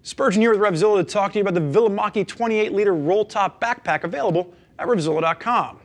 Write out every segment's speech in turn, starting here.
Spurgeon here with RevZilla to talk to you about the Velomacchi 28-liter roll-top backpack available at RevZilla.com.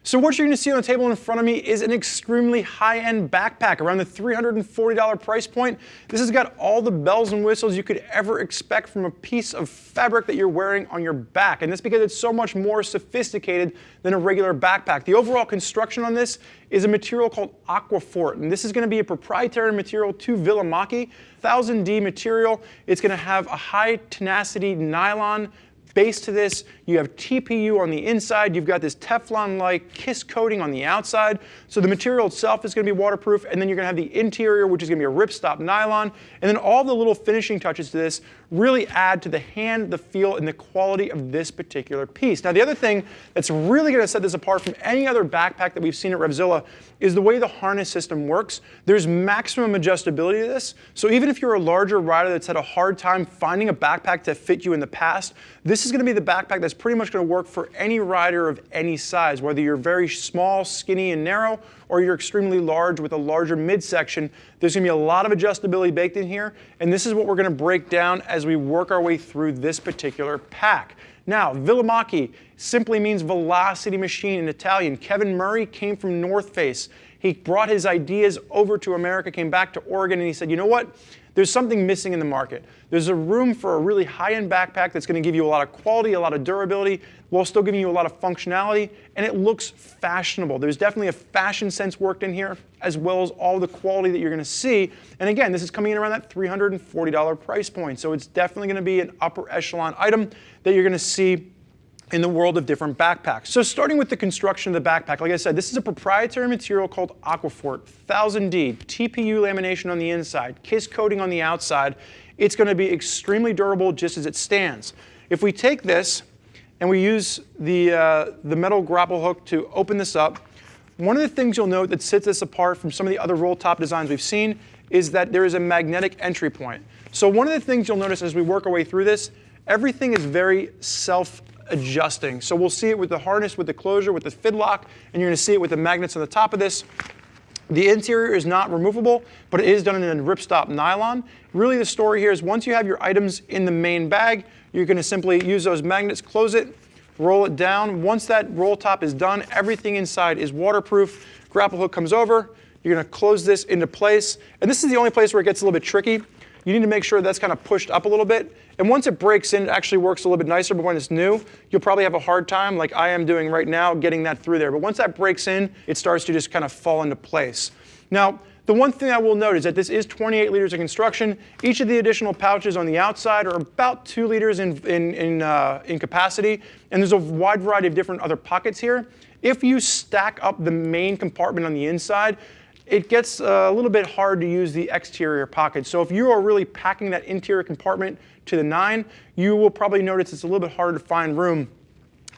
So what you're going to see on the table in front of me is an extremely high-end backpack around the $340 price point. This has got all the bells and whistles you could ever expect from a piece of fabric that you're wearing on your back. And that's because it's so much more sophisticated than a regular backpack. The overall construction on this is a material called Aquafort, and this is going to be a proprietary material to Velomacchi, 1000D material. It's going to have a high tenacity nylon base to this. You have TPU on the inside. You've got this Teflon-like kiss coating on the outside. So the material itself is going to be waterproof, and then you're going to have the interior, which is going to be a ripstop nylon. And then all the little finishing touches to this really add to the hand, the feel, and the quality of this particular piece. Now, the other thing that's really going to set this apart from any other backpack that we've seen at RevZilla is the way the harness system works. There's maximum adjustability to this. So even if you're a larger rider that's had a hard time finding a backpack to fit you in the past, this is going to be the backpack that's pretty much going to work for any rider of any size, whether you're very small, skinny, and narrow, or you're extremely large with a larger midsection. There's going to be a lot of adjustability baked in here, and this is what we're going to break down as we work our way through this particular pack. Now, Velomacchi simply means velocity machine in Italian. Kevin Murray came from North Face. He brought his ideas over to America, came back to Oregon, and he said, you know what? There's something missing in the market. There's a room for a really high-end backpack that's going to give you a lot of quality, a lot of durability, while still giving you a lot of functionality, and it looks fashionable. There's definitely a fashion sense worked in here, as well as all the quality that you're going to see. And again, this is coming in around that $340 price point, so it's definitely going to be an upper echelon item that you're going to see in the world of different backpacks. So starting with the construction of the backpack, like I said, this is a proprietary material called Aquafort, 1000D, TPU lamination on the inside, kiss coating on the outside. It's going to be extremely durable just as it stands. If we take this and we use the metal grapple hook to open this up, one of the things you'll note that sets this apart from some of the other roll-top designs we've seen is that there is a magnetic entry point. So one of the things you'll notice as we work our way through this, everything is very self-adjusting. So we'll see it with the harness, with the closure, with the fidlock, and you're going to see it with the magnets on the top of this. The interior is not removable, but it is done in a ripstop nylon. Really the story here is once you have your items in the main bag, you're going to simply use those magnets, close it, roll it down. Once that roll top is done, everything inside is waterproof. Grapple hook comes over. You're going to close this into place. And this is the only place where it gets a little bit tricky. You need to make sure that's kind of pushed up a little bit. And once it breaks in, it actually works a little bit nicer, but when it's new, you'll probably have a hard time, like I am doing right now, getting that through there. But once that breaks in, it starts to just kind of fall into place. Now, the one thing I will note is that this is 28 liters of construction. Each of the additional pouches on the outside are about 2 liters in capacity, and there's a wide variety of different other pockets here. If you stack up the main compartment on the inside, it gets a little bit hard to use the exterior pockets. So if you are really packing that interior compartment to the 9, you will probably notice it's a little bit harder to find room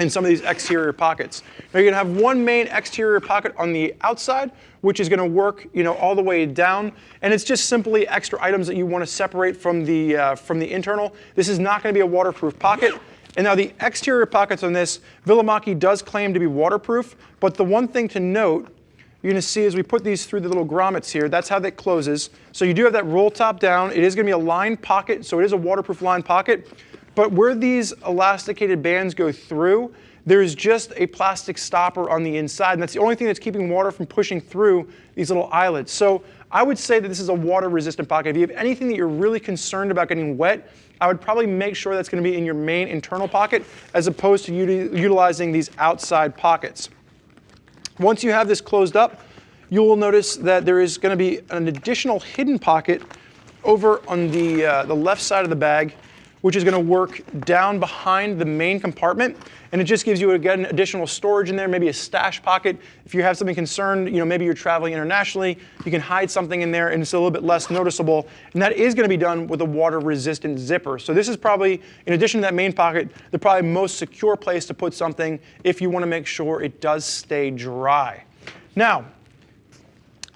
in some of these exterior pockets. Now you're going to have one main exterior pocket on the outside, which is going to work, all the way down, and it's just simply extra items that you want to separate from the internal. This is not going to be a waterproof pocket. And now the exterior pockets on this, Velomacchi does claim to be waterproof, but the one thing to note you're going to see as we put these through the little grommets here, that's how that closes. So you do have that roll top down. It is going to be a lined pocket, so it is a waterproof lined pocket. But where these elasticated bands go through, there's just a plastic stopper on the inside, and that's the only thing that's keeping water from pushing through these little eyelets. So I would say that this is a water-resistant pocket. If you have anything that you're really concerned about getting wet, I would probably make sure that's going to be in your main internal pocket as opposed to utilizing these outside pockets. Once you have this closed up, you will notice that there is going to be an additional hidden pocket over on the left side of the bag, which is going to work down behind the main compartment. And it just gives you, again, additional storage in there, maybe a stash pocket. If you have something concerned, maybe you're traveling internationally, you can hide something in there and it's a little bit less noticeable. And that is going to be done with a water-resistant zipper. So this is probably, in addition to that main pocket, the probably most secure place to put something if you want to make sure it does stay dry. Now,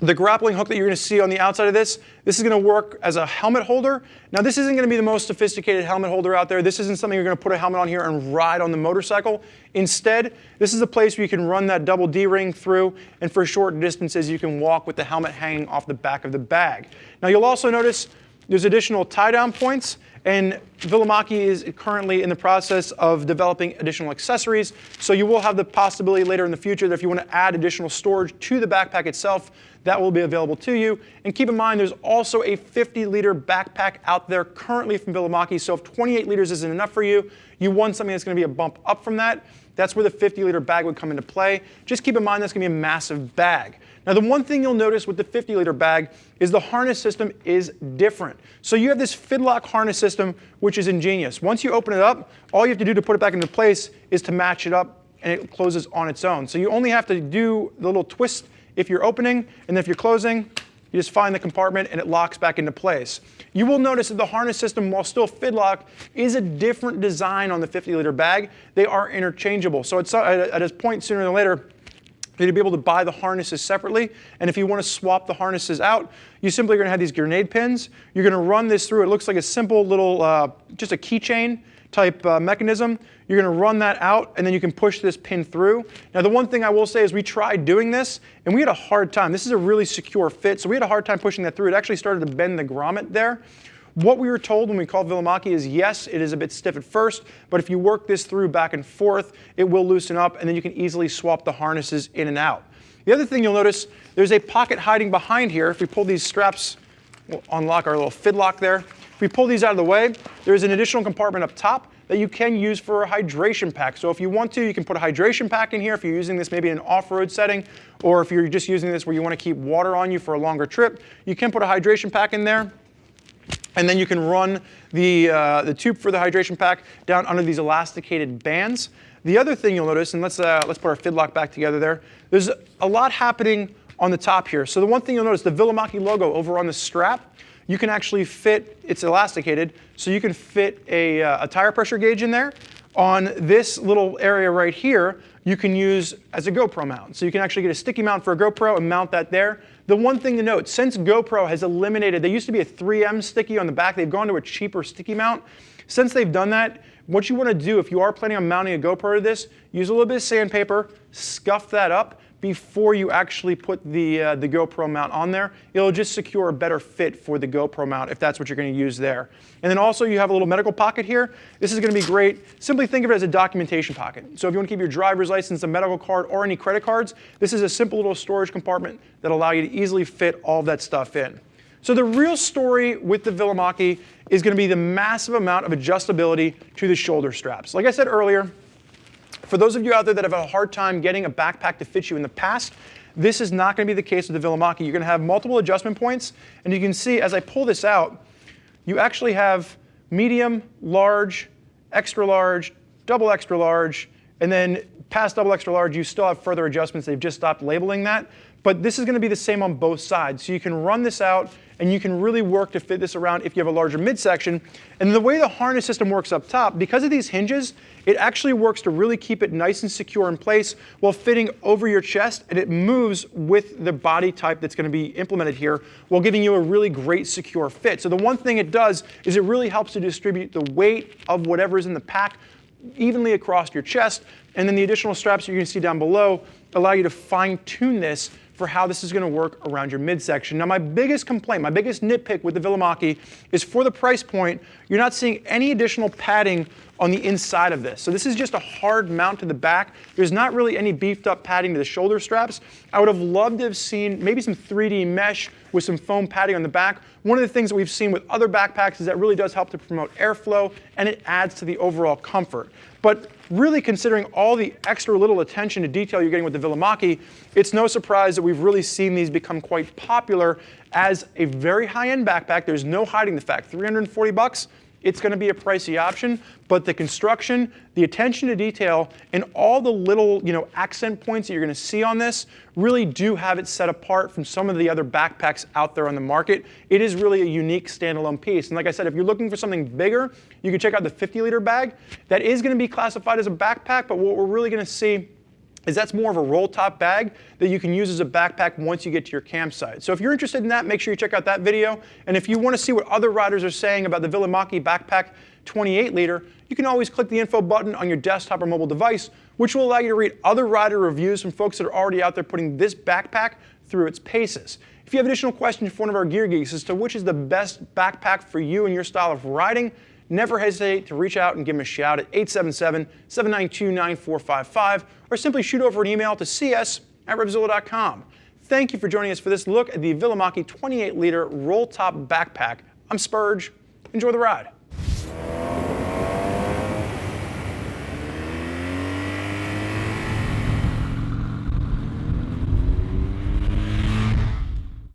The grappling hook that you're going to see on the outside of this is going to work as a helmet holder. Now this isn't going to be the most sophisticated helmet holder out there. This isn't something you're going to put a helmet on here and ride on the motorcycle. Instead, this is a place where you can run that double D-ring through, and for short distances you can walk with the helmet hanging off the back of the bag. Now you'll also notice there's additional tie-down points, and Velomacchi is currently in the process of developing additional accessories, so you will have the possibility later in the future that if you want to add additional storage to the backpack itself, that will be available to you. And keep in mind, there's also a 50-liter backpack out there currently from Velomacchi, so if 28 liters isn't enough for you, you want something that's going to be a bump up from that. That's where the 50-liter bag would come into play. Just keep in mind that's going to be a massive bag. Now the one thing you'll notice with the 50-liter bag is the harness system is different. So you have this fidlock harness system, which is ingenious. Once you open it up, all you have to do to put it back into place is to match it up, and it closes on its own. So you only have to do the little twist if you're opening, and then if you're closing, you just find the compartment and it locks back into place. You will notice that the harness system, while still fidlock, is a different design on the 50-liter bag. They are interchangeable. So at a point sooner than later, you'll be able to buy the harnesses separately, and if you want to swap the harnesses out, you simply are going to have these grenade pins. You're going to run this through. It looks like a simple little, just a keychain type mechanism. You're going to run that out, and then you can push this pin through. Now the one thing I will say is we tried doing this, and we had a hard time. This is a really secure fit, so we had a hard time pushing that through. It actually started to bend the grommet there. What we were told when we called Velomacchi is, yes, it is a bit stiff at first, but if you work this through back and forth, it will loosen up, and then you can easily swap the harnesses in and out. The other thing you'll notice, there's a pocket hiding behind here. If we pull these straps, we'll unlock our little fidlock there. If we pull these out of the way, there's an additional compartment up top that you can use for a hydration pack. So if you want to, you can put a hydration pack in here if you're using this maybe in an off-road setting, or if you're just using this where you want to keep water on you for a longer trip, you can put a hydration pack in there. And then you can run the tube for the hydration pack down under these elasticated bands. The other thing you'll notice, and let's put our fidlock back together there, there's a lot happening on the top here. So the one thing you'll notice, the Velomacchi logo over on the strap, you can actually fit, it's elasticated, so you can fit a tire pressure gauge in there. On this little area right here, you can use as a GoPro mount. So you can actually get a sticky mount for a GoPro and mount that there. The one thing to note, since GoPro has eliminated, there used to be a 3M sticky on the back, they've gone to a cheaper sticky mount. Since they've done that, what you want to do if you are planning on mounting a GoPro to this, use a little bit of sandpaper, scuff that up before you actually put the GoPro mount on there. It'll just secure a better fit for the GoPro mount if that's what you're going to use there. And then also you have a little medical pocket here. This is going to be great. Simply think of it as a documentation pocket. So if you want to keep your driver's license, a medical card, or any credit cards, this is a simple little storage compartment that'll allow you to easily fit all of that stuff in. So the real story with the Velomacchi is going to be the massive amount of adjustability to the shoulder straps. Like I said earlier, for those of you out there that have had a hard time getting a backpack to fit you in the past, this is not going to be the case with the Velomacchi. You're going to have multiple adjustment points, and you can see as I pull this out, you actually have medium, large, extra large, double extra large, and then past double extra large, you still have further adjustments. They've just stopped labeling that. But this is going to be the same on both sides. So you can run this out, and you can really work to fit this around if you have a larger midsection. And the way the harness system works up top, because of these hinges, it actually works to really keep it nice and secure in place while fitting over your chest, and it moves with the body type that's going to be implemented here while giving you a really great secure fit. So the one thing it does is it really helps to distribute the weight of whatever is in the pack evenly across your chest, and then the additional straps you're going to see down below allow you to fine-tune this for how this is going to work around your midsection. Now my biggest complaint, my biggest nitpick with the Velomacchi is for the price point, you're not seeing any additional padding on the inside of this. So this is just a hard mount to the back. There's not really any beefed up padding to the shoulder straps. I would have loved to have seen maybe some 3D mesh with some foam padding on the back. One of the things that we've seen with other backpacks is that really does help to promote airflow, and it adds to the overall comfort. But really considering all the extra little attention to detail you're getting with the Velomacchi, it's no surprise that we've really seen these become quite popular as a very high-end backpack. There's no hiding the fact, 340 bucks, it's going to be a pricey option, but the construction, the attention to detail, and all the little accent points that you're going to see on this really do have it set apart from some of the other backpacks out there on the market. It is really a unique standalone piece. And like I said, if you're looking for something bigger, you can check out the 50-liter bag. That is going to be classified as a backpack, but what we're really going to see is that's more of a roll-top bag that you can use as a backpack once you get to your campsite. So if you're interested in that, make sure you check out that video. And if you want to see what other riders are saying about the Velomacchi Backpack 28-liter, you can always click the info button on your desktop or mobile device, which will allow you to read other rider reviews from folks that are already out there putting this backpack through its paces. If you have additional questions for one of our gear geeks as to which is the best backpack for you and your style of riding, never hesitate to reach out and give them a shout at 877-792-9455 or simply shoot over an email to cs@RevZilla.com. Thank you for joining us for this look at the Velomacchi 28-liter roll-top backpack. I'm Spurge. Enjoy the ride.